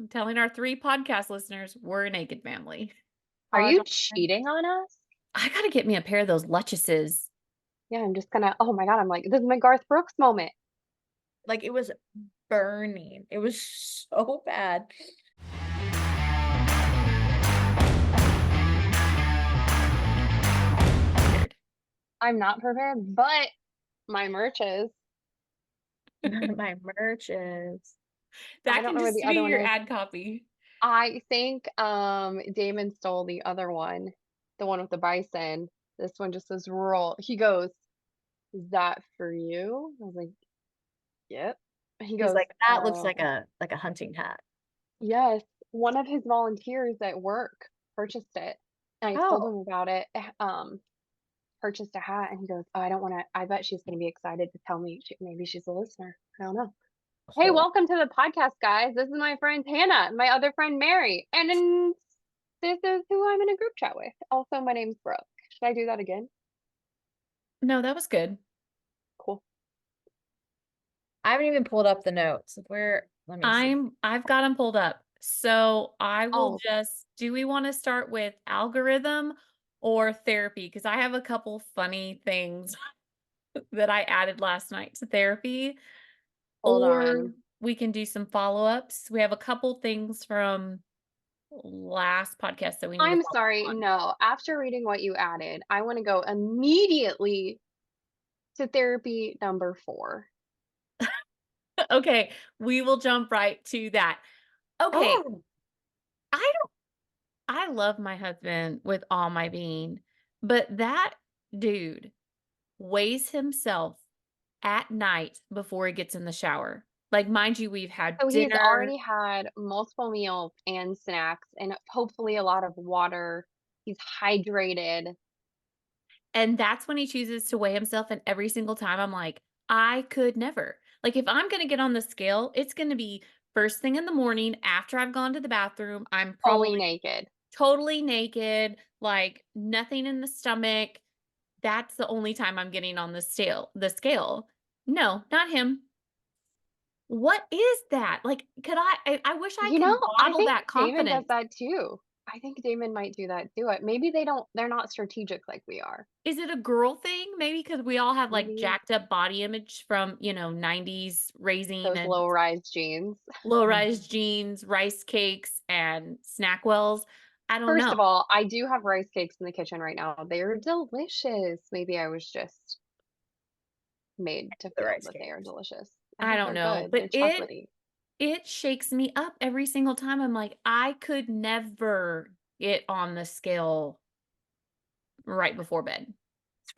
I'm telling our 3 podcast listeners we're a naked family. Are Pause you on that. cheating on us? I gotta get me a pair of those Luchesses. Yeah, I'm just gonna oh my god, I'm like, this is my Garth Brooks moment. Like, it was burning. It was so bad. Weird. I'm not prepared, but my merch is. My merch is I That don't can know where just the be other one your is. ad copy. I think Damon stole the other one, the one with the bison. This one just says rural. He goes, "Is that for you?" I was like, "Yep." He he's goes, like, "That looks like a hunting hat." "Yes." One of his volunteers at work purchased it. And I told Oh, him about it. Purchased a hat, and he goes, "Oh, I don't want to. I bet she's going to be excited to tell me. Maybe she's a listener. I don't know." Hey, oh. welcome to the podcast, guys. This is my friend Hannah, and my other friend Mary, and then this is who I'm in a group chat with. Also, my name's Brooke. Should I do that again? No, that was good. Cool. I haven't even pulled up the notes. Where let me see. I've got them pulled up. So I will Oh, just do we want to start with algorithm or therapy? Because I have a couple funny things that I added last night to therapy, hold or on. we can do some follow-ups. We have a couple things from last podcast that we need to I'm follow sorry. up No, after reading what you added, I want to go immediately to therapy number 4. on. Okay, we will jump right to that. Okay, Oh, I don't I love my husband with all my being, but that dude weighs himself at night before he gets in the shower. Like, mind you, we've had So he's dinner, already had multiple meals and snacks, and hopefully a lot of water. He's hydrated. and that's when he chooses to weigh himself, and every single time I'm like, "I could never." Like, if I'm gonna get on the scale, it's gonna be first thing in the morning after I've gone to the bathroom. I'm Fully probably naked. totally naked, like, nothing in the stomach. That's the only time I'm getting on the scale. No, not him. What is that? Like, could I wish I could I bottle think that Damon does confidence. that too. I think Damon might do that too. Maybe they're not strategic like we are. Is it a girl thing? Maybe because we all have, like, Maybe jacked up body image from, 90s raising those and low-rise jeans. low-rise jeans, rice cakes, and Snackwells. I don't First know. of all, I do have rice cakes in the kitchen right now. They're delicious. Maybe I was just made to the feel rice that they are cakes. delicious. I I think don't they're know, good. but They're it chocolatey. it shakes me up every single time. I'm like, "I could never get on the scale right before bed."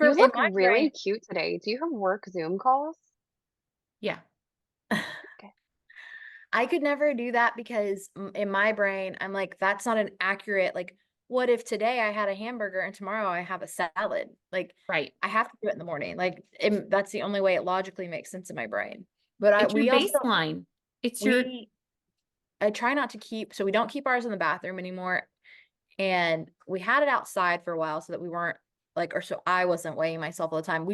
You In look my brain, really cute today. Do you have work Zoom calls? Yeah. Okay. I could never do that because in my brain, I'm like, that's not an accurate, like, what if today I had a hamburger and tomorrow I have a salad? Like, Right. I have to do it in the morning. Like, that's the only way it logically makes sense in my brain. But It's your we also don't, baseline. It's your we, I try not to keep, so we don't keep ours in the bathroom anymore. And we had it outside for a while so that we weren't like, or so I wasn't weighing myself all the time.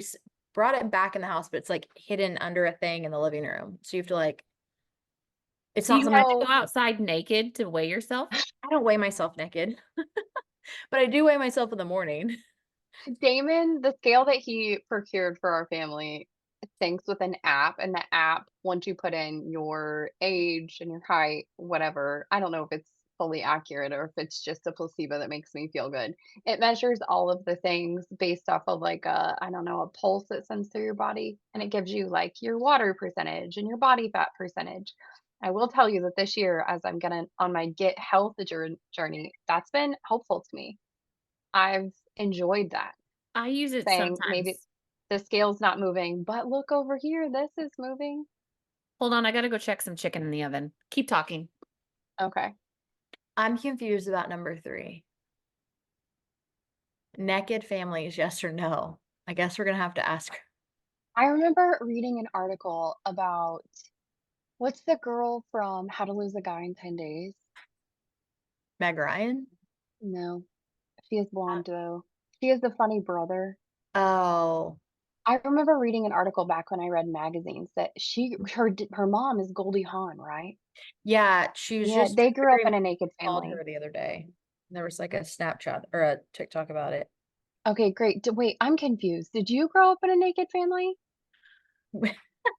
Brought it back in the house, but it's like hidden under a thing in the living room. So you have to like, it's Do not you something have to So go outside naked to weigh yourself? I don't weigh myself naked, but I do weigh myself in the morning. Damon, the scale that he procured for our family syncs with an app, and the app, once you put in your age and your height, whatever, I don't know if it's fully accurate or if it's just a placebo that makes me feel good. It measures all of the things based off of like I don't know, a pulse that sends through your body, and it gives you like your water percentage and your body fat percentage. I will tell you that this year, as I'm gonna on my get health journey, that's been helpful to me. I've enjoyed that. I use it Saying, "Maybe sometimes. the scale's not moving, but look over here, this is moving." Hold on, I gotta go check some chicken in the oven. Keep talking. Okay. I'm confused about number 3. Naked families, yes or no? I guess we're gonna have to ask I remember reading an article about what's the girl from How to Lose a Guy in 10 Days? Meg Ryan. No, she is blonde, though. She is the funny brother. Oh, I remember reading an article back when I read magazines that her mom is Goldie Hawn, right? Yeah, she was Yeah, just they grew up very in a naked called family. her the other day. There was like a Snapchat or a TikTok about it. Okay, great. Wait, I'm confused. Did you grow up in a naked family? We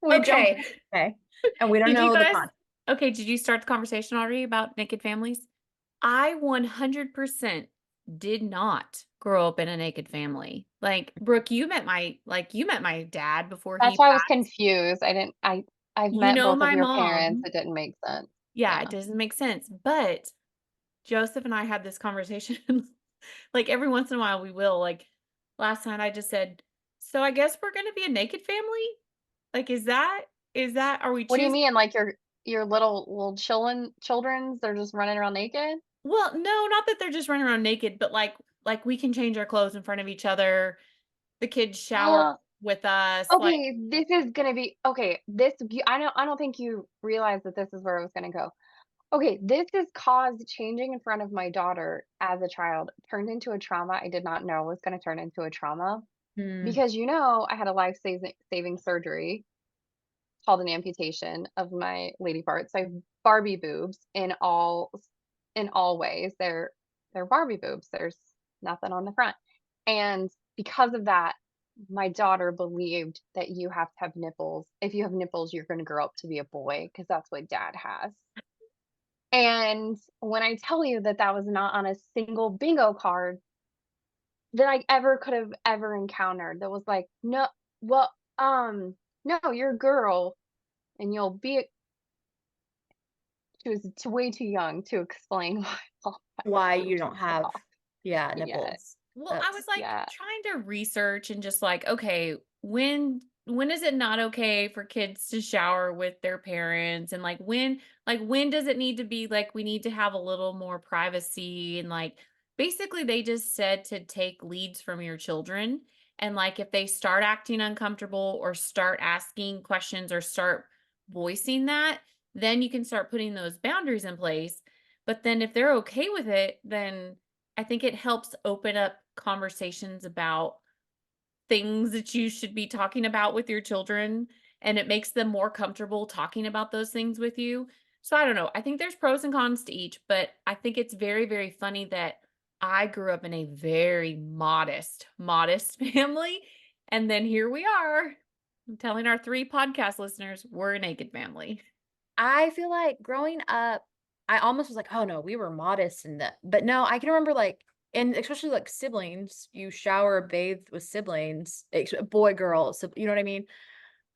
jumped Okay. in, okay, and we don't Did you know the guys con. okay, did you start the conversation already about naked families? I 100% did not grow up in a naked family. Like, Brooke, you met my dad before That's he why I was passed. confused. I've You met know both of my your parents. mom. It didn't make sense. Yeah, it Yeah. doesn't make sense. But Joseph and I had this conversation like every once in a while we will. Like last night I just said, "So I guess we're going to be a naked family?" Like is that are we What do you choosing? mean? Like your little children's, they're just running around naked? Well, no, not that they're just running around naked, but like we can change our clothes in front of each other. The kids shower with us. Like, Okay, this is gonna be okay. I don't think you realize that this is where I was gonna go. Okay, this has caused changing in front of my daughter as a child turned into a trauma I did not know was gonna turn into a trauma Hmm. because I had a life saving surgery called an amputation of my lady parts. So I have Barbie boobs in all ways. They're Barbie boobs. There's nothing on the front. And because of that, my daughter believed that you have to have nipples. If you have nipples, you're going to grow up to be a boy because that's what dad has. And when I tell you that that was not on a single bingo card that I ever could have ever encountered, that was like, no, well, no, you're a girl and you'll be she was way too young to explain why all my Why you boobs don't cut have, off. yeah, Yeah, nipples. well, I was That's like yeah. trying to research and just like, okay, when is it not okay for kids to shower with their parents and like when does it need to be like we need to have a little more privacy and like basically they just said to take leads from your children and like if they start acting uncomfortable or start asking questions or start voicing that, then you can start putting those boundaries in place. But then if they're okay with it, then I think it helps open up conversations about things that you should be talking about with your children, and it makes them more comfortable talking about those things with you. So I don't know. I think there's pros and cons to each, but I think it's very, very funny that I grew up in a very modest family. And then here we are telling our three podcast listeners we're a naked family. I feel like growing up, I almost was like, "Oh, no, we were modest in that." But no, I can remember, like and especially, like, siblings, you shower, bathe with siblings, boy, girl, you know what I mean?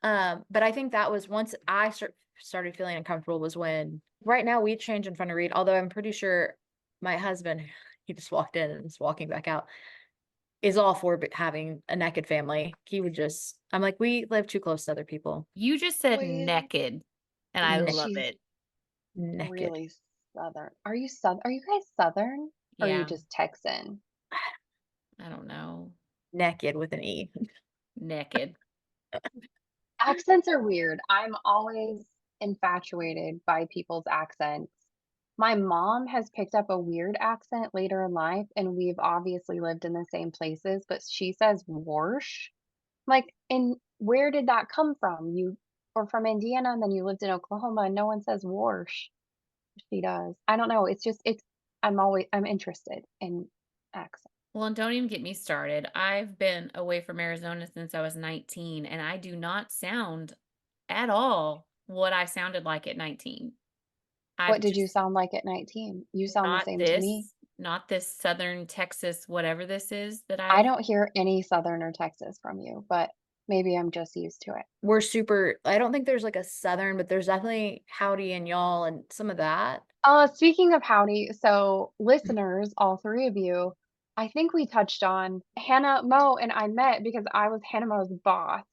But I think that was once I started feeling uncomfortable was when right now we change in front of Reed, although I'm pretty sure my husband, he just walked in and is walking back out, is all for having a naked family. He would just I'm like, "We live too close to other people." You just said Wait, naked, and I Ne love she's it. naked. really Southern. Are you guys Southern? Or are you Yeah, just Texan? I don't know. Naked with an E. Naked. Accents are weird. I'm always infatuated by people's accents. My mom has picked up a weird accent later in life, and we've obviously lived in the same places, but she says "warsh." Like, and where did that come from? You were from Indiana and then you lived in Oklahoma and no one says "warsh." She does. I don't know. I'm interested in accents. Well, and don't even get me started. I've been away from Arizona since I was 19, and I do not sound at all what I sounded like at 19. What I've did you just sound like at 19? You sound the not same to me. this, not this Southern Texas, whatever this is that I I've. don't hear any Southern or Texas from you, but maybe I'm just used to it. We're super I don't think there's like a Southern, but there's definitely howdy and y'all and some of that. Speaking of howdy, so listeners, all three of you, I think we touched on Hannah Mo and I met because I was Hannah Mo's boss.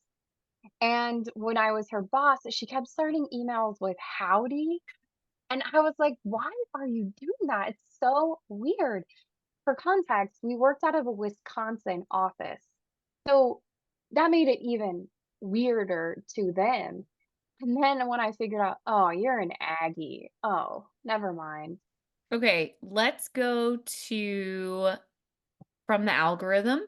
And when I was her boss, she kept starting emails with howdy. And I was like, why are you doing that? It's so weird. For context, we worked out of a Wisconsin office. So that made it even weirder to them. And then when I figured out, oh, you're an Aggie. Oh, never mind. Okay, let's go to from the algorithm.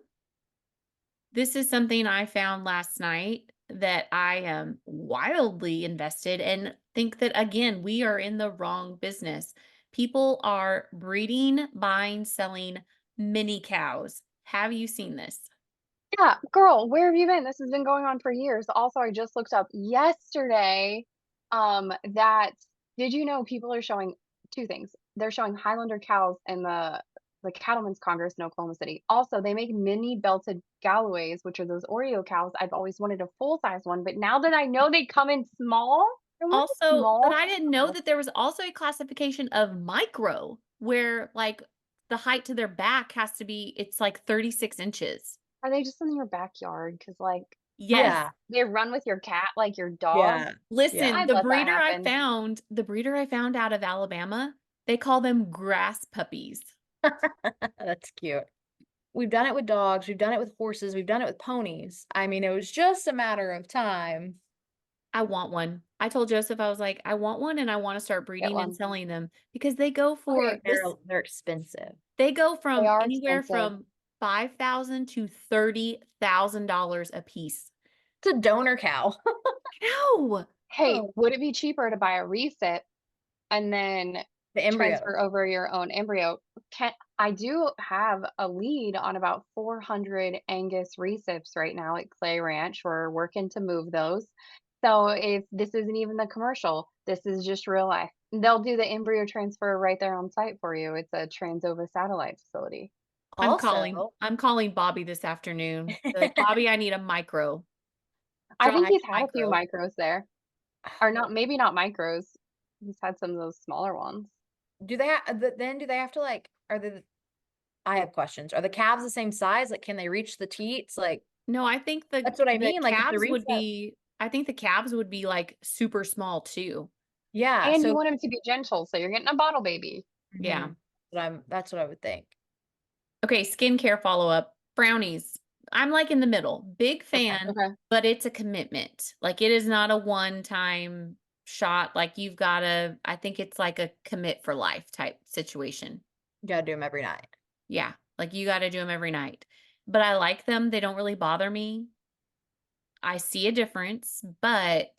This is something I found last night that I am wildly invested and think that, again, we are in the wrong business. People are breeding, buying, selling mini cows. Have you seen this? Yeah, girl, where have you been? This has been going on for years. Also, I just looked up yesterday, that did you know people are showing 2 things? They're showing Highlander cows in the Cattlemen's Congress in Oklahoma City. Also, they make mini belted Galloways, which are those Oreo cows. I've always wanted a full-size one, but now that I know they come in small, I want a Also, but small I didn't know cow. that there was also a classification of micro where like the height to their back has to be, it's like 36 inches. Are they just in your backyard? Because like, Yes. Yeah. they run with your cat like your dog? Yeah. Yeah. Listen, I'd let that the breeder I found out of Alabama, they call them grass puppies. That's cute. We've done it with dogs, we've done it with horses, we've done it with ponies. I mean, it was just a matter of time. I want one. I told Joseph, I was like, I want one and I want to start Get breeding and one. selling them because they go for Okay, this. They're expensive. They go they from are anywhere expensive. from 5,000 to $30,000 a piece. It's a donor cow. No. Hey, Oh, would it be cheaper to buy a recip and then the transfer embryos. over your own embryo? I do have a lead on about 400 Angus recips right now at Clay Ranch. We're working to move those. So if this isn't even the commercial, this is just real life. They'll do the embryo transfer right there on site for you. It's a Transova satellite facility. Also, I'm calling Bobby this afternoon. Be like, Bobby, I need a micro. I Drop think I me he's a had a few micro. micros there, or not, maybe not micros. He's had some of those smaller ones. do they then do they have to like are the I have questions. Are the calves the same size? Like can they reach the teats? Like No, I think that's what I the mean. Like if the calves would reset be, I think the calves would be like super small too. yeah, And you so want him to be gentle, so you're getting a bottle baby. Yeah. mhm, that's what I would think. Okay, skincare follow-up. Brownies. I'm like in the middle. Big Okay. fan, Okay. but it's a commitment. Like it is not a one-time shot. Like you've got to, I think it's like a commit for life type situation. You gotta do them every night. Yeah. Like you got to do them every night. But I like them. They don't really bother me. I see a difference, but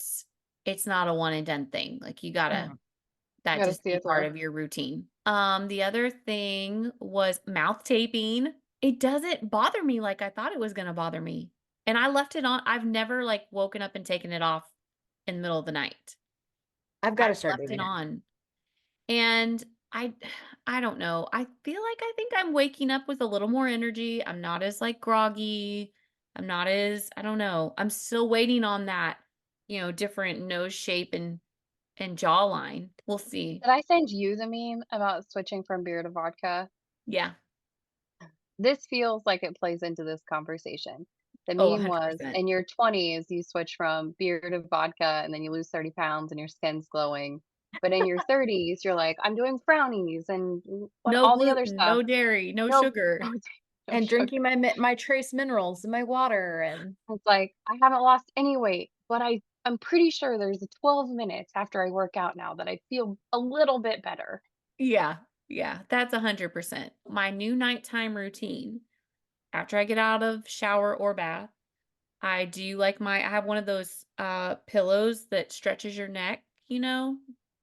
it's not a one and done thing. Like you gotta Mhm. You that gotta just see be it part through. of your routine. The other thing was mouth taping. It doesn't bother me like I thought it was gonna bother me. And I left it on. I've never like woken up and taken it off in the middle of the night. I've I've got to start left doing it it. on. And I don't know. I feel like I think I'm waking up with a little more energy. I'm not as like groggy. I'm not as I don't know. I'm still waiting on that, different nose shape and jawline. We'll see. Did I send you the meme about switching from beer to vodka? Yeah. This feels like it plays into this conversation. The Oh, meme was 100%. in your 20s, you switch from beer to vodka and then you lose 30 pounds and your skin's glowing. But in your 30s, you're like, I'm doing brownies and what No all the other gluten, stuff. no dairy, no No, sugar. no, no And sugar. drinking my trace minerals and my water and It's like, I haven't lost any weight, but I'm pretty sure there's a 12 minutes after I work out now that I feel a little bit better. Yeah. Yeah. That's 100%. My new nighttime routine after I get out of shower or bath, I have one of those pillows that stretches your neck,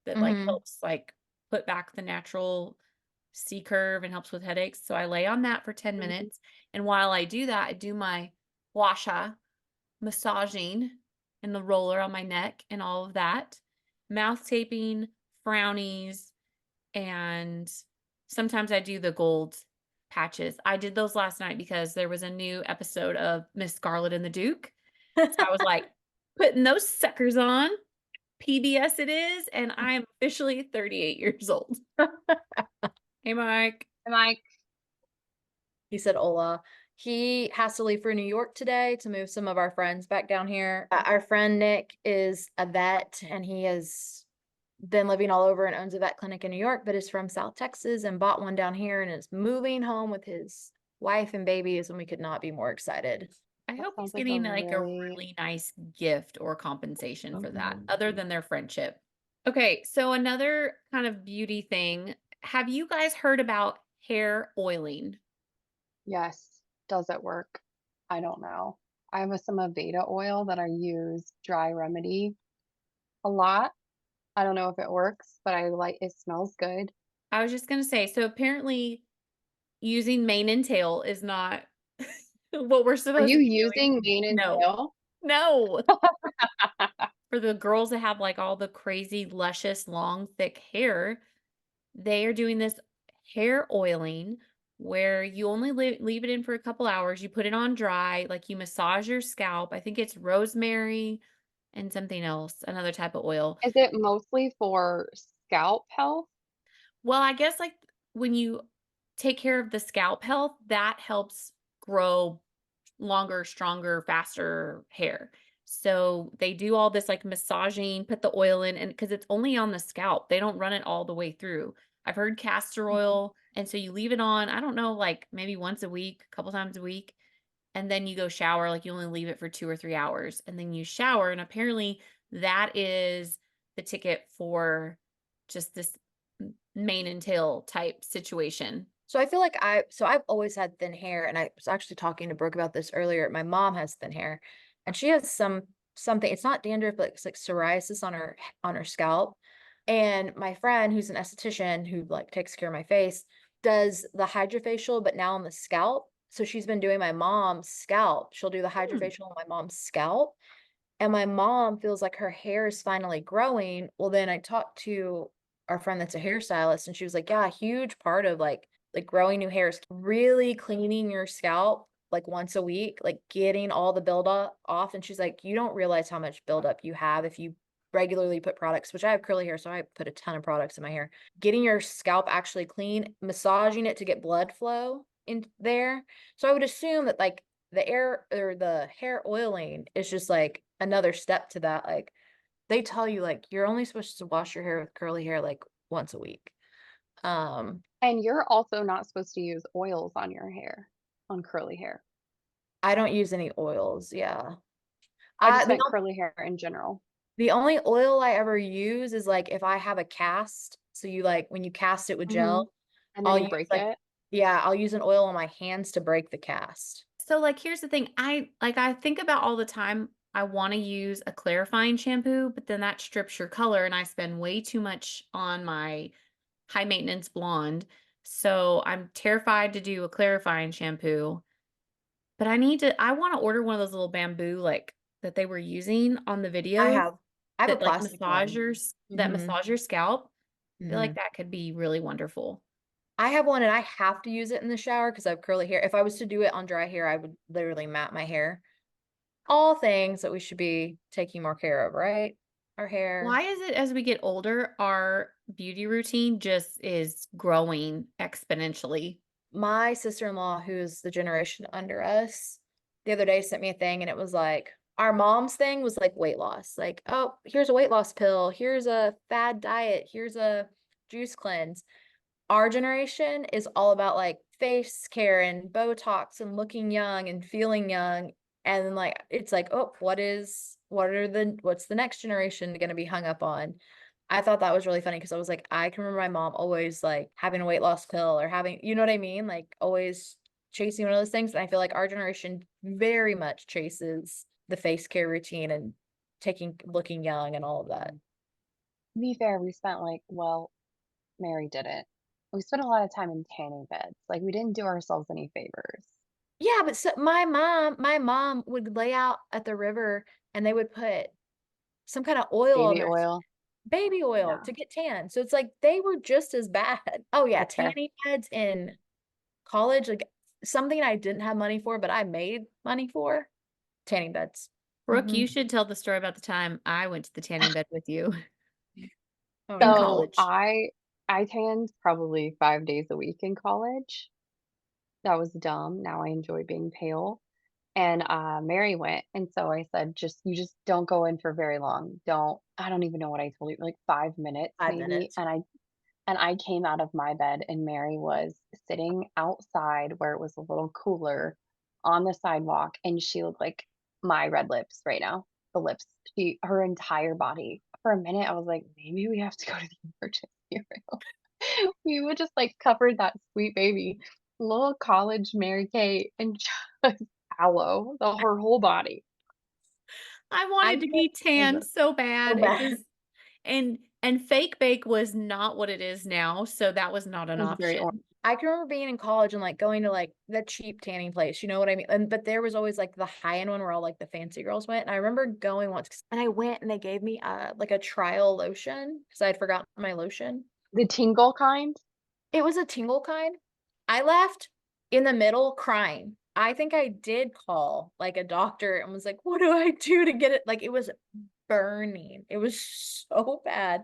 that like mhm. helps like put back the natural C curve and helps with headaches. So I lay on that for 10 Mhm. minutes. And while I do that, I do my washa massaging and the roller on my neck and all of that, mouth taping, frownies, and sometimes I do the gold patches. I did those last night because there was a new episode of Miss Scarlet and the Duke. So I was like, putting those suckers on. PBS it is, and I am officially 38 years old. Hey, Mike. Am I He said Ola. He has to leave for New York today to move some of our friends back down here. Our friend Nick is a vet and he has been living all over and owns a vet clinic in New York, but is from South Texas and bought one down here and is moving home with his wife and babies, and we could not be more excited. I that hope he's sounds like a getting like a really really nice gift or compensation for that, Mhm. other than their friendship. Okay, so another kind of beauty thing. Have you guys heard about hair oiling? yes, does it work? I don't know. I have some Aveda oil that I use dry remedy a lot. I don't know if it works, but I like it smells good. I was just gonna say, so apparently using mane and tail is not what we're Are supposed you to be doing. using mane and No. tail? No. For the girls that have, like, all the crazy, luscious, long, thick hair, they are doing this hair oiling where you only leave it in for a couple hours, you put it on dry, like, you massage your scalp, I think it's rosemary and something else, another type of oil. Is it mostly for scalp health? Well, I guess, like, when you take care of the scalp health, that helps grow longer, stronger, faster hair. So they do all this like massaging, put the oil in, and because it's only on the scalp, they don't run it all the way through. I've heard castor oil, and so you leave it on, I don't know, like maybe once a week, a couple times a week, and then you go shower, like you only leave it for 2 or 3 hours, and then you shower. And apparently that is the ticket for just this mane and tail type situation. So I feel like I've always had thin hair, and I was actually talking to Brooke about this earlier. My mom has thin hair, and she has something. It's not dandruff, but it's like psoriasis on her scalp. And my friend, who's an esthetician who like takes care of my face, does the hydrofacial, but now on the scalp. So she's been doing my mom's scalp. She'll do the Hmm. hydrofacial on my mom's scalp, and my mom feels like her hair is finally growing. Well, then I talked to our friend that's a hairstylist, and she was like, yeah, a huge part of like growing new hair is really cleaning your scalp like once a week, like getting all the buildup off. And she's like, you don't realize how much buildup you have if you regularly put products, which I have curly hair, so I put a ton of products in my hair. Getting your scalp actually clean, massaging it to get blood flow in there. So I would assume that like the air or the hair oiling is just like another step to that. Like they tell you like you're only supposed to wash your hair with curly hair like once a week. Um, And you're also not supposed to use oils on your hair, on curly hair. I don't use any oils. Yeah. I just The, meant curly hair in general. the only oil I ever use is like if I have a cast. So you like when you cast it with Hmm. gel, And then I'll you use break like, it. yeah, I'll use an oil on my hands to break the cast. So, like, here's the thing. I think about all the time, I wanna use a clarifying shampoo, but then that strips your color, and I spend way too much on my high maintenance blonde. So, I'm terrified to do a clarifying shampoo, but I wanna order one of those little bamboo, like, that they were using on the I videos have I have a that, like, plastic one. Hmm. massage your scalp. I feel Hmm. like that could be really wonderful. I have one and I have to use it in the shower because I have curly hair. If I was to do it on dry hair, I would literally mat my hair. All things that we should be taking more care of, right? Our hair. Why is it as we get older, our beauty routine just is growing exponentially? My sister-in-law, who's the generation under us, the other day sent me a thing and it was like our mom's thing was like weight loss. Like, oh, here's a weight loss pill, here's a fad diet, here's a juice cleanse. Our generation is all about like face care and Botox and looking young and feeling young. And then like it's like, oh, what's the next generation gonna be hung up on? I thought that was really funny because I was like, I can remember my mom always like having a weight loss pill or having, you know what I mean? Like always chasing one of those things. And I feel like our generation very much chases the face care routine and looking young and all of that. To be fair, we spent like, well, Mary didn't. We spent a lot of time in tanning beds. Like we didn't do ourselves any favors. Yeah, but so my mom would lay out at the river and they would put some kind of oil on Baby their oil. baby oil Yeah, to get tan. So it's like they were just as bad. Oh yeah, that's fair. tanning beds in college, like something I didn't have money for, but I made money for, tanning beds. Brooke, Hmm. you should tell the story about the time I went to the tanning bed with you Oh in no. So college. I tanned probably 5 days a week in college. That was dumb. Now I enjoy being pale. And Mary went, and so I said, just you just don't go in for very long. I don't even know what I told you, like 5 minutes 5 minutes. maybe. And I came out of my bed and Mary was sitting outside where it was a little cooler on the sidewalk and she looked like my red lips right now. The lips. Her entire body. For a minute I was like, maybe we have to go to the emergency room. We would just like cover that sweet baby, little college Mary Kate, and just sallow, her whole body. I I wanted to be can't stand tan them so so bad. It bad. just and fake bake was not what it is now, so that was not It an was very option. orange. I can remember being in college and like going to like the cheap tanning place, you know what I mean? And but there was always like the high end one where all like the fancy girls went. And I remember going once and I went and they gave me like a trial lotion because I had forgotten my lotion. The tingle kind? It was a tingle kind. I left in the middle crying. I think I did call like a doctor and was like, what do I do to get it? Like it was burning. It was so bad.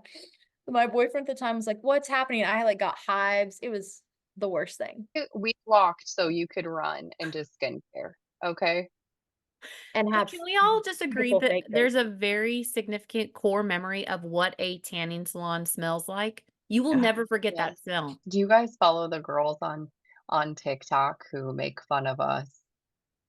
My boyfriend at the time was like, what's happening? I like got hives. It was the worst thing. We walked so you could run and do skincare, okay? And But have can we all just agree beautiful that fake there's bake. a very significant core memory of what a tanning salon smells like? You will Ugh, never forget yes. that smell. Do you guys follow the girls on TikTok who make fun of us?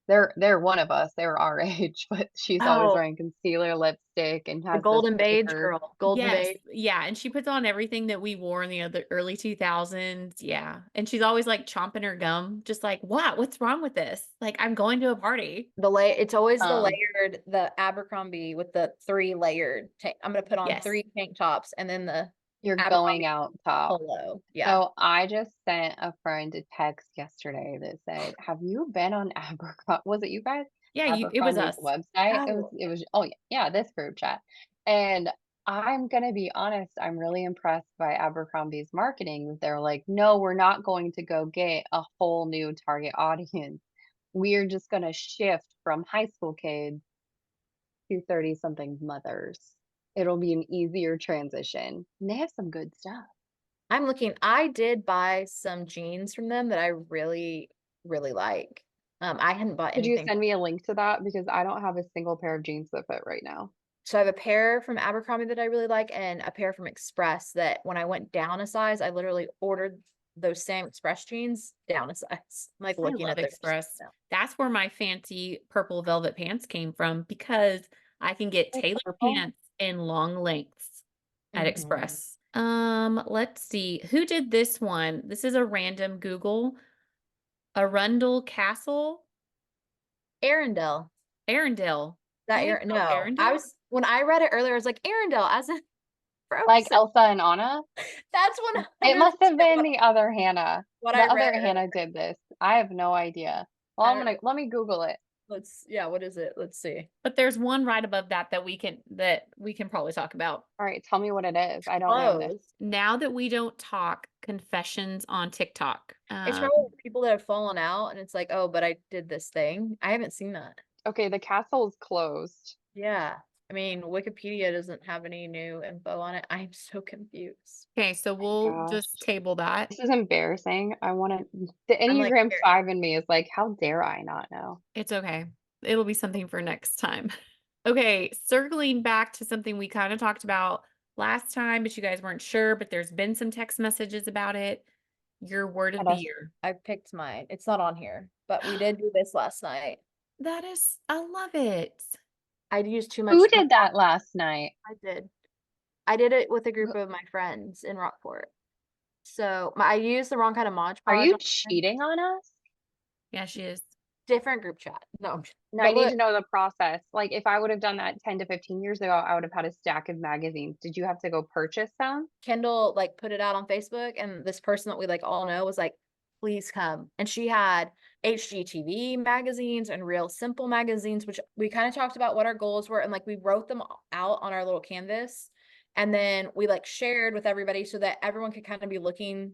They're one of us, they're our age, but she's always Oh, wearing concealer, lipstick, and the has this Golden Beige thicker. girl. Golden Yes, Beige. yeah, and she puts on everything that we wore in the other early 2000s, yeah, and she's always, like, chomping her gum, just like, "What? What's wrong with this? Like, I'm going to a party." It's always the Um, layered, the Abercrombie with the 3 layered tank. I'm gonna put on Yes. 3 tank tops and then the you're going Abercrombie out top. polo. Yeah. So I just sent a friend a text yesterday that said, "Have you been on Abercrombie?" Was it you guys? Yeah, it was Abercrombie's us. website. Oh, Oh yeah, yeah, this group chat. And I'm gonna be honest, I'm really impressed by Abercrombie's marketing. They're like, no, we're not going to go get a whole new target audience. We're just gonna shift from high school kids to 30 something mothers. It'll be an easier transition. And they have some good stuff. I'm looking. I did buy some jeans from them that I really, really like. I hadn't bought Could you anything. send me a link to that? Because I don't have a single pair of jeans that fit right now. So I have a pair from Abercrombie that I really like and a pair from Express that when I went down a size, I literally ordered those same Express jeans down a size. I'm like I looking love at their Express. now. That's where my fancy purple velvet pants came from because I can get Oh, tailored purple? pants in long lengths at Mhm. Express. Let's see. Who did this one? This is a random Google. Arundel Castle, Arendelle. Arendelle. That How do you Aaron spell no. I Arendelle? was when I read it earlier, I was like, Arendelle, as in Like Frozen. Elsa and Anna? That's It must 100% have been the other Hannah. what The I read other Hannah earlier. did this. I have no idea. Well, I don't let me Google it. what is it? Let's see. But there's one right above that that we can probably talk about. All right, tell me what it is. I don't know this. Clothes. Now that we don't talk, confessions on TikTok. It's probably people that have fallen out and it's like, oh, but I did this thing. I haven't seen that. Okay, the castle is closed. Yeah. I mean, Wikipedia doesn't have any new info on it. I'm so confused. Okay, so My we'll gosh. just table that. This is embarrassing. I want to. The I'm like, Enneagram here. 5 in me is like, how dare I not know? It's okay. It'll be something for next time. Okay, circling back to something we kind of talked about last time, but you guys weren't sure, but there's been some text messages about it. Your word of Let the us. year. I picked mine. It's not on here, but we did do this last night. That is, I love it. I used too much. Who did that last night? I did. I did it with a group of my friends in Rockport. So I used the wrong kind of Mod Are Podge you on there. cheating on us? Yeah, she is. Different group chat. No, No, I but need look, to know the process. Like, if I would have done that 10 to 15 years ago, I would have had a stack of magazines. Did you have to go purchase them? Kendall like put it out on Facebook, and this person that we like all know was like, please come. And she had HGTV magazines and Real Simple magazines, which we kind of talked about what our goals were, and like we wrote them out on our little canvas. And then we like shared with everybody so that everyone could kind of be looking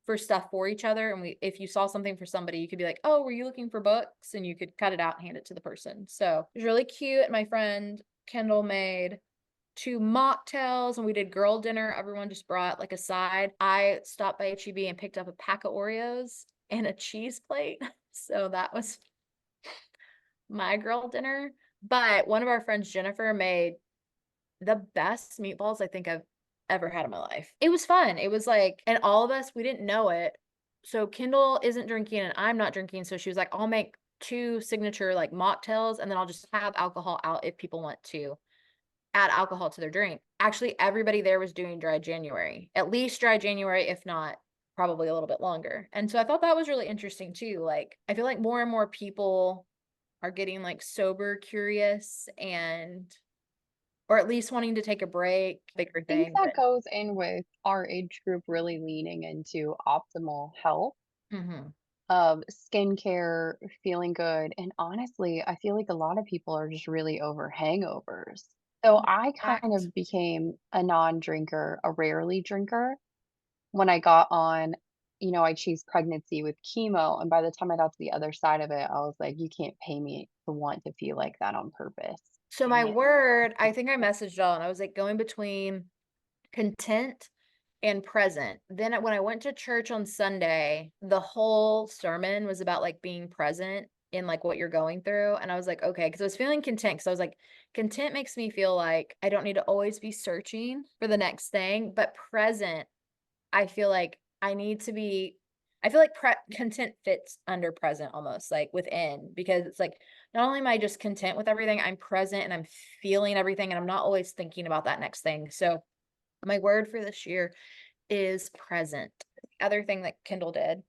for stuff for each other. And if you saw something for somebody, you could be like, oh, were you looking for books? And you could cut it out and hand it to the person. So it was really cute. My friend Kendall made 2 mocktails and we did girl dinner. Everyone just brought like a side. I stopped by HEB and picked up a pack of Oreos and a cheese plate. So that was my girl dinner. But one of our friends, Jennifer, made the best meatballs I think I've ever had in my life. It was fun. It was like, and all of us, we didn't know it. So Kendall isn't drinking and I'm not drinking. So she was like, I'll make 2 signature like mocktails and then I'll just have alcohol out if people want to add alcohol to their drink. Actually, everybody there was doing dry January, at least dry January, if not probably a little bit longer. And so I thought that was really interesting too. Like, I feel like more and more people are getting like sober curious and or at least wanting to take a break, bigger I think thing. that goes in with our age group really leaning into optimal health Mhm. of skincare, feeling good. And honestly, I feel like a lot of people are just really over hangovers. So I kind Fact. of became a non-drinker, a rarely drinker when I got on, I choose pregnancy with chemo. And by the time I got to the other side of it, I was like, you can't pay me to want to feel like that on purpose. So Dang my it. word, I think I messaged y'all and I was like going between content and present. Then when I went to church on Sunday, the whole sermon was about like being present in like what you're going through. And I was like, okay, because I was feeling content. Because I was like, content makes me feel like I don't need to always be searching for the next thing, but present, I feel like I need to be. I feel like content fits under present almost like within because it's like not only am I just content with everything, I'm present and I'm feeling everything and I'm not always thinking about that next thing. So my word for this year is present. The other thing that Kendall did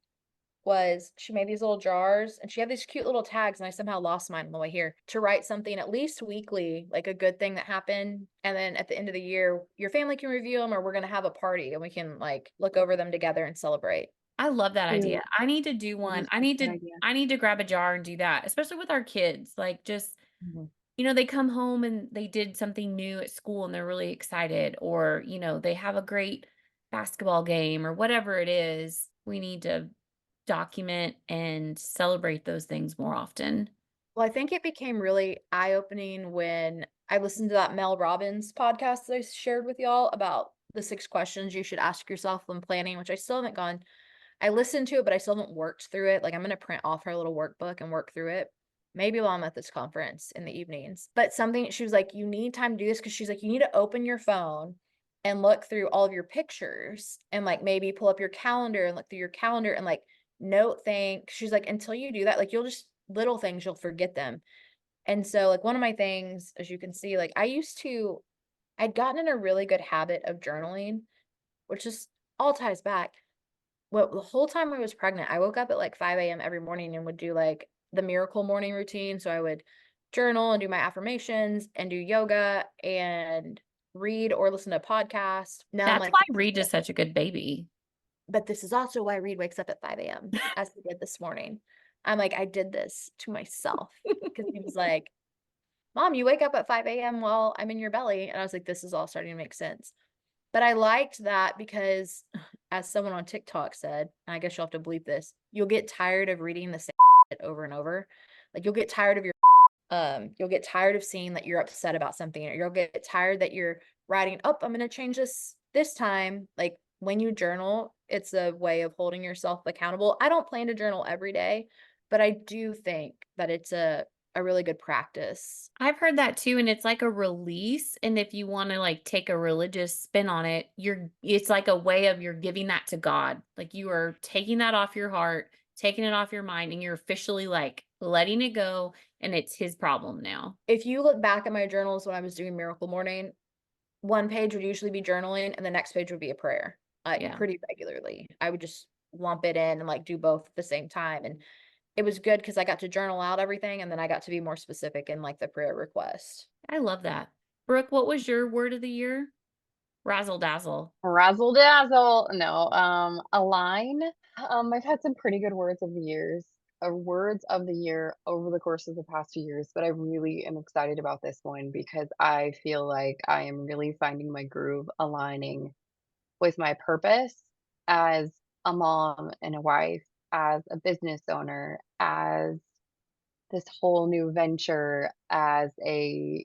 was she made these little jars and she had these cute little tags and I somehow lost mine on the way here to write something at least weekly, like a good thing that happened. And then at the end of the year, your family can review them or we're going to have a party and we can like look over them together and celebrate. I love that idea. Ooh, I need to do that one. is such a good idea. I need to grab a jar and do that, especially with our kids. Like just, they come home and they did something new at school and they're really excited or, they have a great basketball game or whatever it is. We need to document and celebrate those things more often. Well, I think it became really eye-opening when I listened to that Mel Robbins podcast that I shared with y'all about the 6 questions you should ask yourself when planning, which I still haven't gone. I listened to it, but I still haven't worked through it. Like I'm gonna print off her little workbook and work through it. Maybe while I'm at this conference in the evenings. But something she was like, you need time to do this because she's like, you need to open your phone and look through all of your pictures and like maybe pull up your calendar and look through your calendar and like note things. She's like, until you do that, like you'll just little things, you'll forget them. And so like one of my things, as you can see, like I'd gotten in a really good habit of journaling, which is all ties back. Well, the whole time I was pregnant, I woke up at like 5 a.m. every morning and would do like the miracle morning routine. So I would journal and do my affirmations and do yoga and read or listen to a podcast. Now I'm That's like, why Reed is such a good baby. but this is also why Reed wakes up at 5 a.m. as he did this morning. I'm like, I did this to myself because he was like, Mom, you wake up at 5 a.m. while I'm in your belly. And I was like, this is all starting to make sense. But I liked that because, as someone on TikTok said, and I guess you'll have to bleep this, you'll get tired of reading the same shit over and over. Like you'll get tired of you'll get tired of seeing that you're upset about something, or you'll get tired that you're writing, oh, I'm gonna change this time. Like when you journal, it's a way of holding yourself accountable. I don't plan to journal every day, but I do think that it's a really good practice. I've heard that too, and it's like a release. And if you want to like take a religious spin on it, it's like a way of you're giving that to God. Like you are taking that off your heart, taking it off your mind, and you're officially like letting it go, and it's his problem now. If you look back at my journals when I was doing Miracle Morning, one page would usually be journaling and the next page would be a prayer, Yeah. pretty regularly. I would just lump it in and like do both at the same time. And it was good because I got to journal out everything and then I got to be more specific in like the prayer request. I love that. Brooke, what was your word of the year? Razzle dazzle. Razzle dazzle. No, align. I've had some pretty good words of the year over the course of the past 2 years, but I really am excited about this one because I feel like I am really finding my groove aligning with my purpose as a mom and a wife, as a business owner, as this whole new venture, as a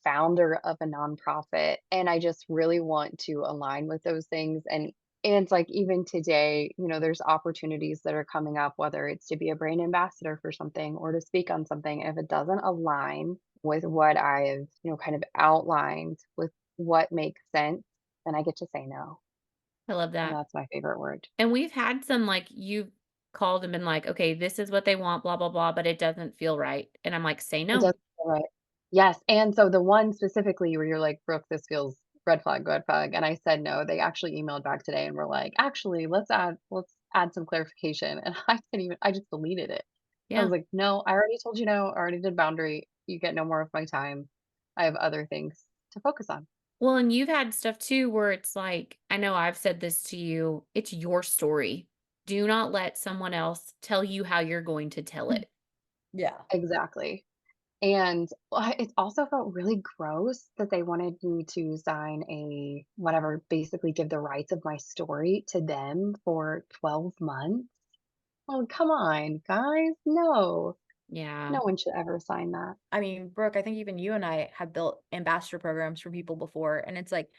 founder of a nonprofit, and I just really want to align with those things. And it's like even today, there's opportunities that are coming up, whether it's to be a brand ambassador for something or to speak on something. If it doesn't align with what I have, kind of outlined with what makes sense, then I get to say no. I love And that. that's my favorite word. And we've had some like you've called and been like, okay, this is what they want, blah, blah, blah, but it doesn't feel right. And I'm like, say It no. does feel right. Yes, and so the one specifically where you're like, "Brooke, this feels red flag," and I said no, they actually emailed back today and were like, "Actually, let's add some clarification," and I just deleted it. I Yeah. was like, "No, I already told you no. I already did boundary. You get no more of my time. I have other things to focus on." Well, and you've had stuff too where it's like, I know I've said this to you, it's your story. Do not let someone else tell you how you're going to tell it. Yeah. Exactly. And it also felt really gross that they wanted me to sign a whatever, basically give the rights of my story to them for 12 months. Oh, come on, guys. No. Yeah. No one should ever sign that. I mean, Brooke, I think even you and I have built ambassador programs for people before, and it's like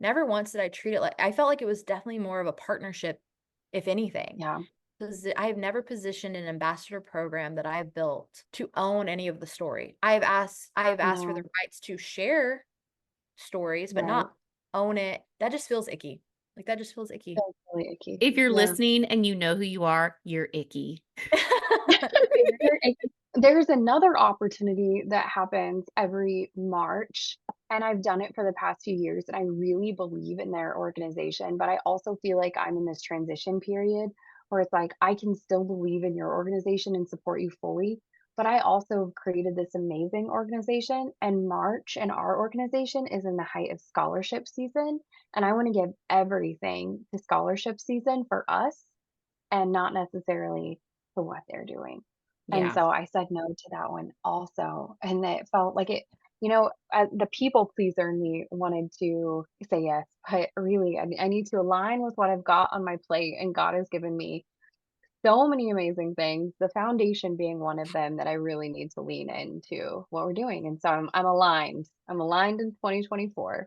never once did I treat it like I felt like it was definitely more of a partnership, if anything. Yeah. Because I have never positioned an ambassador program that I have built to own any of the story. I have asked for the No. rights to share stories, but Right. not own it. That just feels icky. Like that just feels icky. Feels really icky. If you're Yeah. listening and you know who you are, you're icky. There's another opportunity that happens every March, and I've done it for the past few years, and I really believe in their organization, but I also feel like I'm in this transition period where it's like I can still believe in your organization and support you fully, but I also have created this amazing organization, and March in our organization is in the height of scholarship season, and I want to give everything to scholarship season for us and not necessarily for what they're doing. And Yeah. so I said no to that one also, and it felt like it the people pleaser in me wanted to say yes, but really, I need to align with what I've got on my plate, and God has given me so many amazing things, the foundation being one of them that I really need to lean into what we're doing, and so I'm aligned. I'm aligned in 2024.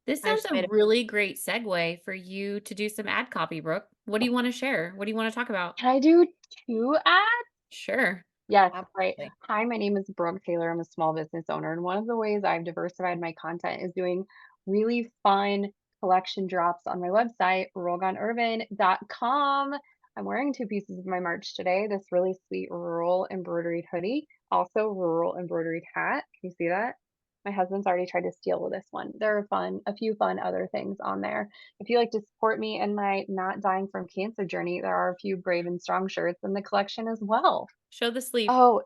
This I sounds just a made it. really great segue for you to do some ad copy, Brooke. What do you want to share? What do you want to talk about? Can I do 2 ads? Sure. Yes, right. Absolutely. Hi, my name is Brooke Taylor. I'm a small business owner, and one of the ways I've diversified my content is doing really fun collection drops on my website, ruralgoneurban.com. I'm wearing 2 pieces of my merch today, this really sweet rural embroidered hoodie, also rural embroidered hat. Can you see that? My husband's already tried to steal this one. There are a few fun other things on there. If you like to support me in my not dying from cancer journey, there are a few brave and strong shirts in the collection as well. Show the sleeve. Oh,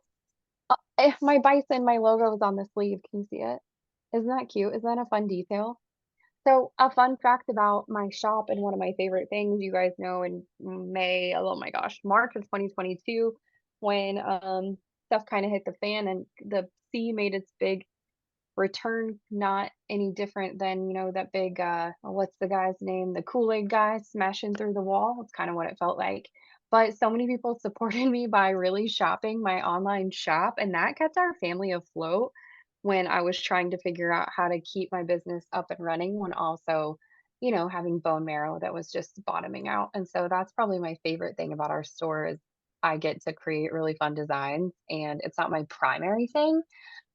if my bison, my logo is on the sleeve. Can you see it? Isn't that cute? Isn't that a fun detail? So, a fun fact about my shop and one of my favorite things, you guys know in May, oh my gosh, March of 2022, when stuff kind of hit the fan and the sea made its big return, not any different than, that big what's the guy's name? The Kool-Aid guy smashing through the wall. It's kind of what it felt like. But so many people supported me by really shopping my online shop, and that kept our family afloat when I was trying to figure out how to keep my business up and running when also, having bone marrow that was just bottoming out. And so that's probably my favorite thing about our store is I get to create really fun designs and it's not my primary thing,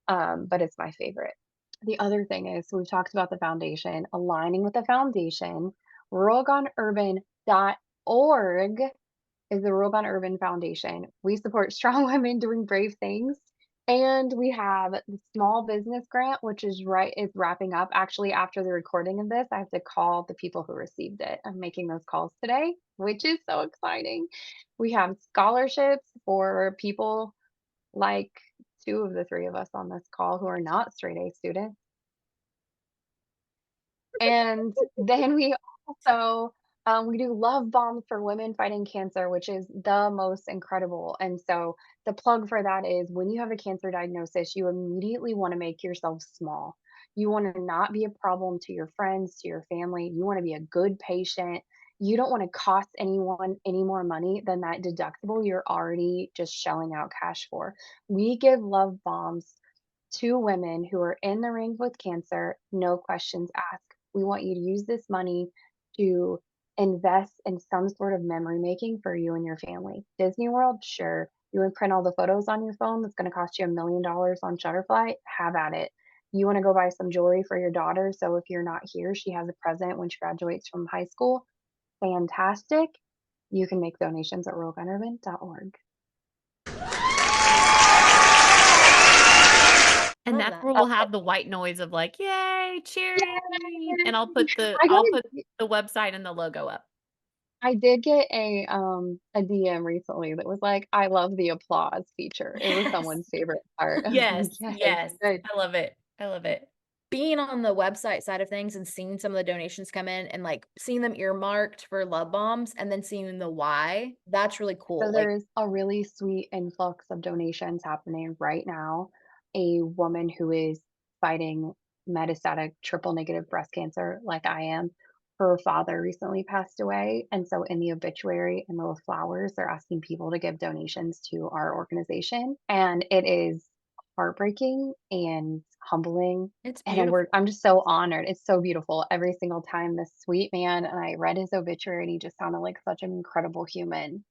but it's my favorite. The other thing is we've talked about the foundation, aligning with the foundation. Ruralgoneurban.org is the Rural Gone Urban Foundation. We support strong women doing brave things. And we have the small business grant, which is wrapping up. Actually, after the recording of this, I have to call the people who received it. I'm making those calls today, which is so exciting. We have scholarships for people like 2 of the 3 of us on this call who are not straight A students. And then we also, we do love bombs for women fighting cancer, which is the most incredible. And so the plug for that is when you have a cancer diagnosis, you immediately want to make yourself small. You want to not be a problem to your friends, to your family. You want to be a good patient. You don't want to cost anyone any more money than that deductible you're already just shelling out cash for. We give love bombs to women who are in the ring with cancer, no questions asked. We want you to use this money to invest in some sort of memory making for you and your family. Disney World, sure. You want to print all the photos on your phone that's going to cost you $1 million on Shutterfly? Have at it. You want to go buy some jewelry for your daughter so if you're not here, she has a present when she graduates from high school? Fantastic. You can make donations at ruralgoneurban.org. And Love that's that. where we'll have the white noise of like, "Yay, cheering." And I'll put I I'll gotta put the website and the logo up. I did get a DM recently that was like, "I love the applause feature." It was Yes. someone's favorite part. I was Yes, like, "Yes, yes. good." I love it. I love it. Being on the website side of things and seeing some of the donations come in and, like, seeing them earmarked for love bombs and then seeing the why, that's really So cool, like there's a really sweet influx of donations happening right now. A woman who is fighting metastatic triple negative breast cancer, like I am, her father recently passed away. And so in the obituary and little flowers, they're asking people to give donations to our organization. And it is heartbreaking and humbling. it's And beautiful. I'm just so honored. It's so beautiful every single time. This sweet man, and I read his obituary, and he just sounded like such an incredible human,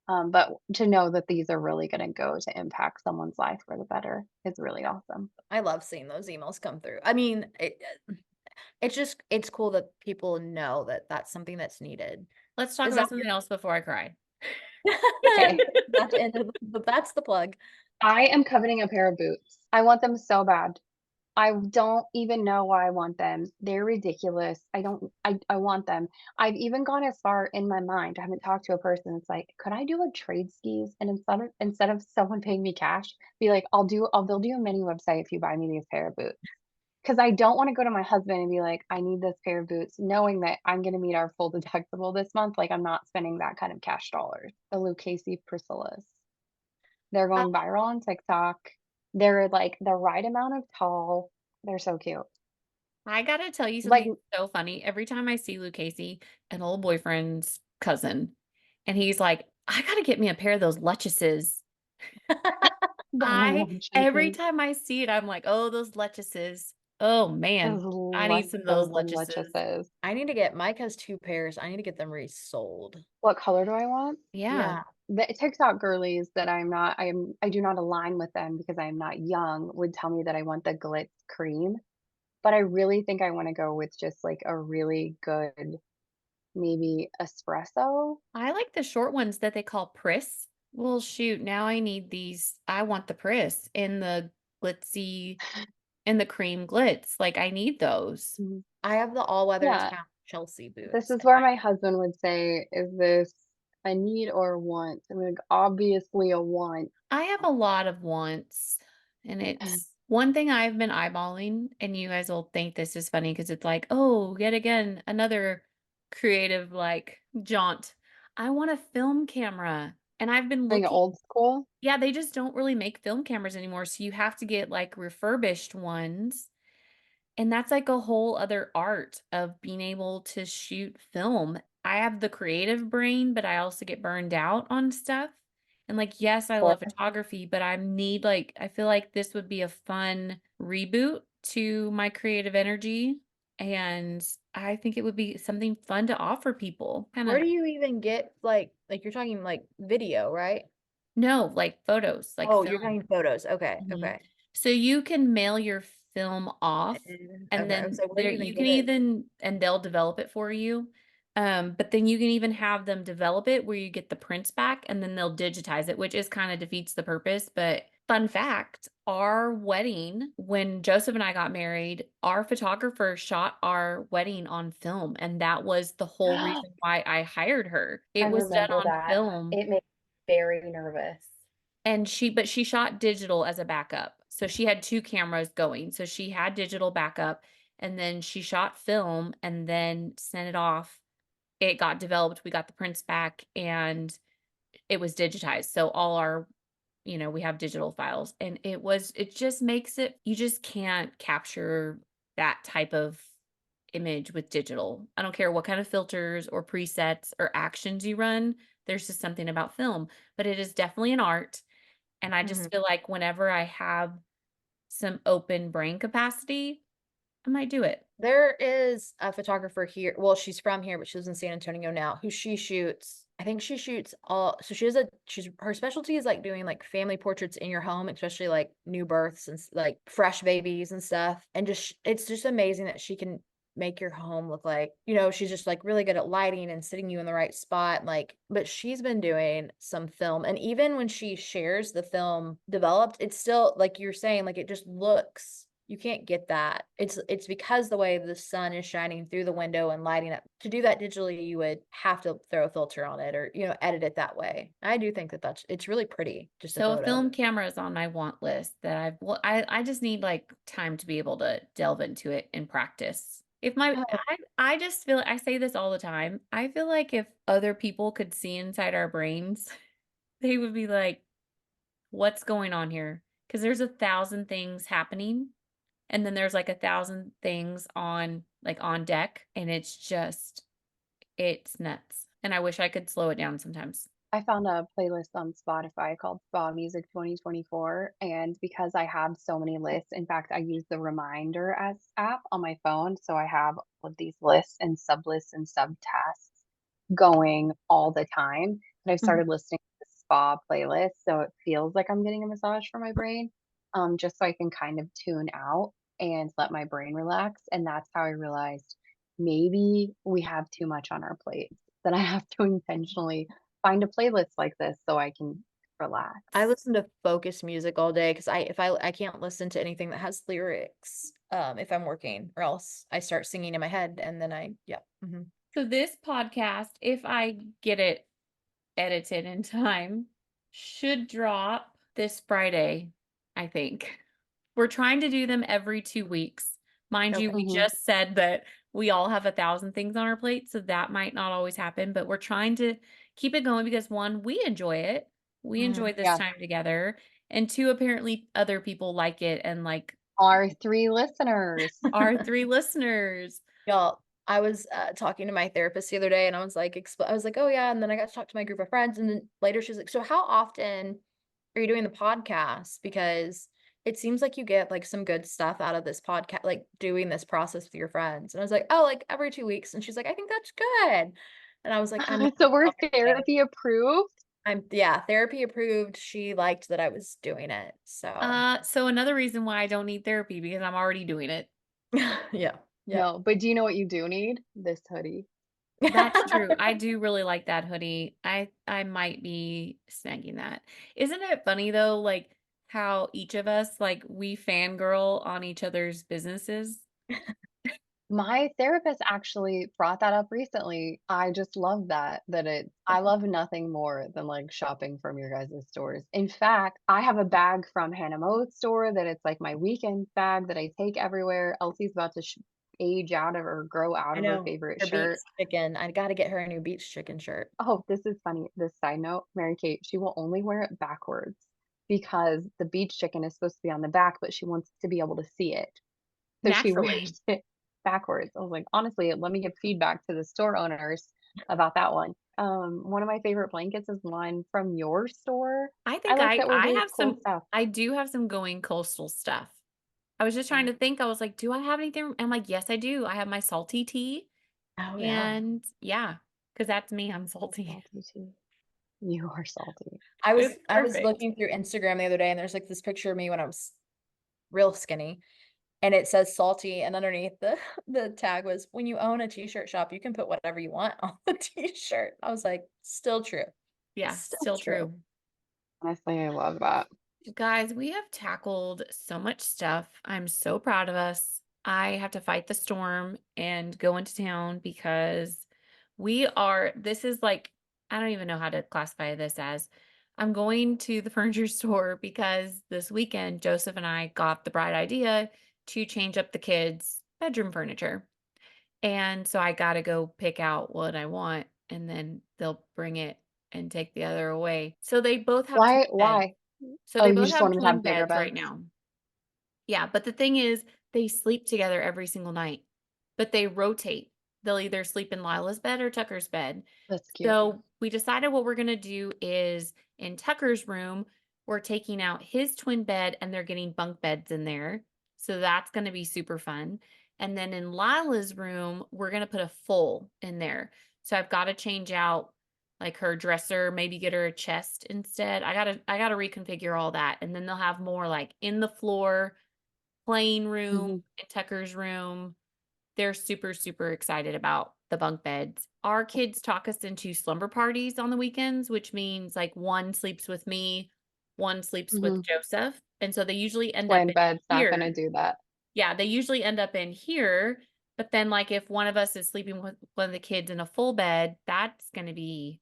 but to know that these are really gonna go to impact someone's life for the better is really awesome. I love seeing those emails come through. I mean, it's just it's cool that people know that that's something that's needed. Let's talk Is about that your something else before I cry. Okay. not the end of but that's the plug. I am coveting a pair of boots. I want them so bad. I don't even know why I want them. They're ridiculous. I want them. I've even gone as far in my mind, I haven't talked to a person, it's like, "Could I do a trade skis?" And instead of someone paying me cash, be like, I'll build you a mini website if you buy me these pair of boots." 'Cause I don't wanna go to my husband and be like, "I need this pair of boots," knowing that I'm gonna meet our full deductible this month, like, I'm not spending that kind of cash dollars. The Lucchese Priscillas. They're Uh, going viral on TikTok. They're, like, the right amount of tall. They're so cute. I gotta tell you Like, something so funny. Every time I see Luke Casey, an old boyfriend's cousin, and he's like, "I gotta get me a pair of those Luchesses." the I every Luchesses, time I see it, I'm like, "Oh, those Luchesses. Oh, man. I need some of those those Luchesses." Luchesses. I need to get Mike has 2 pairs. I need to get them resold. What color do I want? Yeah. Yeah. The TikTok girlies that I do not align with them because I am not young would tell me that I want the glitz cream, but I really think I wanna go with just, like, a really good, maybe espresso? I like the short ones that they call Priss. Well, shoot, now I need these. I want the Priss in the glitzy in the cream glitz. Like, I need those. Mhm. I have the all-weather Yeah, town Chelsea this boots, is and where I my husband would say, "Is this a need or a want?" I'm like, "Obviously a want." I have a lot of wants, and it's one thing I've been eyeballing, and you guys will think this is funny because it's like, oh, yet again, another creative like jaunt. I want a film camera, and I've been Like looking. old school? Yeah, they just don't really make film cameras anymore, so you have to get like refurbished ones. And that's like a whole other art of being able to shoot film. I have the creative brain, but I also get burned out on stuff. And like, yes, I Sure. love photography, but I need like, I feel like this would be a fun reboot to my creative energy. And I think it would be something fun to offer people. Kind where of, do you even get, like, you're talking, like, video, right? no, like photos, like Oh, you're film. talking photos. Okay, Mhm. okay. So you can mail your film off, and Okay, then so where do there you even you can get it? even and they'll develop it for you. But then you can even have them develop it where you get the prints back and then they'll digitize it, which is kind of defeats the purpose. But fun fact, our wedding, when Joseph and I got married, our photographer shot our wedding on film, and that was the whole reason why I hired her. I It was done remember on that. film. It made me very nervous. And she shot digital as a backup. So she had 2 cameras going. So she had digital backup, and then she shot film and then sent it off. It got developed, we got the prints back, and it was digitized. So all our we have digital files, and it just makes it you just can't capture that type of image with digital. I don't care what kind of filters or presets or actions you run, there's just something about film, but it is definitely an art. And I Mhm. just feel like whenever I have some open brain capacity, I might do it. There is a photographer here, well, she's from here, but she lives in San Antonio now, who she shoots I think she shoots all so she's her specialty is, like, doing, like, family portraits in your home, especially, like, new births and like, fresh babies and stuff, and just it's just amazing that she can make your home look like she's just, like, really good at lighting and sitting you in the right spot, like but she's been doing some film, and even when she shares the film developed, it's still like you're saying, like, it just looks You can't get that. It's because the way the sun is shining through the window and lighting up. To do that digitally, you would have to throw a filter on it or, edit it that way. I do think that it's really pretty, just a So a photo. film camera is on my want list that I just need like time to be able to delve into it and practice. If my Oh, I just feel I say this all the time. I feel like if other people could see inside our brains, they would be like, what's going on here? Because there's 1,000 things happening, and then there's like 1,000 things on deck, and it's nuts. And I wish I could slow it down sometimes. I found a playlist on Spotify called Spa Music 2024, and because I have so many lists, in fact, I use the Reminder as app on my phone, so I have all of these lists and sub-lists and sub-tasks going all the time. And I've Mhm. started listening to the spa playlist, so it feels like I'm getting a massage for my brain, just so I can kind of tune out and let my brain relax. And that's how I realized maybe we have too much on our plates, that I have to intentionally find a playlist like this so I can relax. I listen to focus music all day because I can't listen to anything that has lyrics if I'm working, or else I start singing in my head and then yeah. So this podcast, if I get it edited in time, should drop this Friday, I think. We're trying to do them every 2 weeks. Mind you, Okay. we Mhm. just said that we all have 1,000 things on our plate, so that might not always happen, but we're trying to keep it going because 1, we enjoy it. We Mhm. enjoy this Yeah. time together, and 2, apparently other people like it and like Our 3 listeners. our 3 listeners. Y'all, I was talking to my therapist the other day and I was like, I was like, oh yeah. And then I got to talk to my group of friends. And then later she's like, so how often are you doing the podcast? Because it seems like you get like some good stuff out of this podcast, like doing this process with your friends. And I was like, oh, like every 2 weeks. And she's like, I think that's good. And I was like, I'm So we're therapy approved? yeah, therapy approved. She liked that I was doing it. So So another reason why I don't need therapy because I'm already doing it. yeah. Yep. No, but do you know what you do need? This hoodie. That's true. I do really like that hoodie. I might be snagging that. Isn't it funny though, like how each of us like we fangirl on each other's businesses? My therapist actually brought that up recently. I just love that I love nothing more than like shopping from your guys' stores. In fact, I have a bag from Hannah Mo's store that it's like my weekend bag that I take everywhere. Elsie's about to age out of or grow out I of her know. favorite Her beach shirt. chicken. I gotta get her a new beach chicken shirt. Oh, this is funny. This side note, Mary Kate, she will only wear it backwards because the beach chicken is supposed to be on the back, but she wants to be able to see it. So she Naturally. wears it backwards. I was like, honestly, let me give feedback to the store owners about that one. One of my favorite blankets is one from your store. I I think like that we're I doing have cool some stuff. I do have some going coastal stuff. I was just trying Yeah. to think. I was like, do I have anything? I'm like, yes, I do. I have my salty tea. Oh, yeah. And yeah, because that's me. I'm salty. Salty too. You are salty. I was It's I was perfect. looking through Instagram the other day, and there's, like, this picture of me when I was real skinny, and it says "salty," and underneath the tag was, "When you own a t-shirt shop, you can put whatever you want on the t-shirt." I was like, "Still true. Yeah, Still still true." true. Honestly, I love that. Guys, we have tackled so much stuff. I'm so proud of us. I have to fight the storm and go into town because this is like, I don't even know how to classify this as. I'm going to the furniture store because this weekend, Joseph and I got the bright idea to change up the kids' bedroom furniture. And so I got to go pick out what I want and then they'll bring it and take the other away. So they both have twin Why? beds. Why? So Oh, they you both just have want them to twin have bigger beds right beds? now. Yeah, but the thing is, they sleep together every single night, but they rotate. They'll either sleep in Lila's bed or Tucker's bed. That's cute. So we decided what we're going to do is in Tucker's room, we're taking out his twin bed and they're getting bunk beds in there. So that's going to be super fun. And then in Lila's room, we're going to put a full in there. So I've got to change out like her dresser, maybe get her a chest instead. I got to reconfigure all that. And then they'll have more like in the floor playing room Mhm. in Tucker's room. They're super, super excited about the bunk beds. Our kids talk us into slumber parties on the weekends, which means like one sleeps with me, one sleeps with Mhm. Joseph. And so they usually end up Twin in bed's not here. gonna do that. Yeah, they usually end up in here. But then, like, if one of us is sleeping with one of the kids in a full bed, that's going to be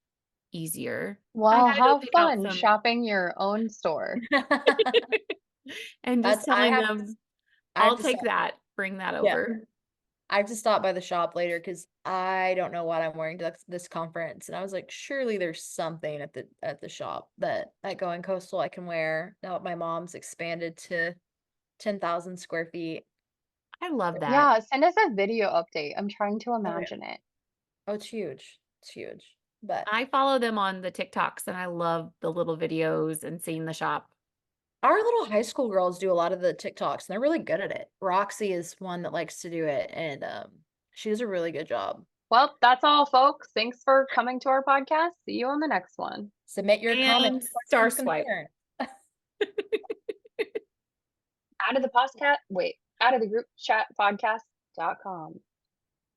easier. I Well, gotta go have pick out fun some shopping your own store. and just That's I telling have them, I have I'll to take stop. that, bring that Yeah. over. I have to stop by the shop later because I don't know what I'm wearing to this conference. And I was like, surely there's something at the shop that at Going Coastal I can wear. Now that my mom's expanded to 10,000 square feet. I love that. Yeah, send us a video update. I'm trying to yeah. imagine it. Oh, it's huge. It's huge. But I follow them on the TikToks and I love the little videos and seeing the shop. our little high school girls do a lot of the TikToks and they're really good at it. Roxy is one that likes to do it and she does a really good job. Well, that's all, folks. Thanks for coming to our podcast. See you on the next one. Submit your And comments. star questions, swipe. concerns. Out of the podcast, wait, out of the group chat podcast.com.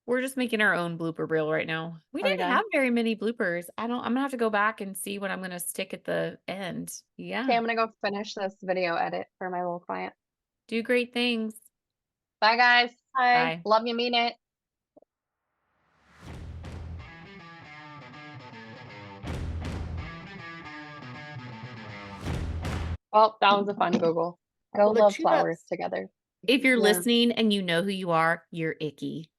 We're just making our own blooper reel right now. We Are we didn't done? have very many bloopers. I'm gonna have to go back and see what I'm gonna stick at the end. Yeah. Okay, I'm gonna go finish this video edit for my little client. Do great things. Bye, guys. Bye. Love you, mean it. Well, that was a fun Google. Go Well, the love tune flowers ups- together. If you're Yeah. listening and you know who you are, you're icky.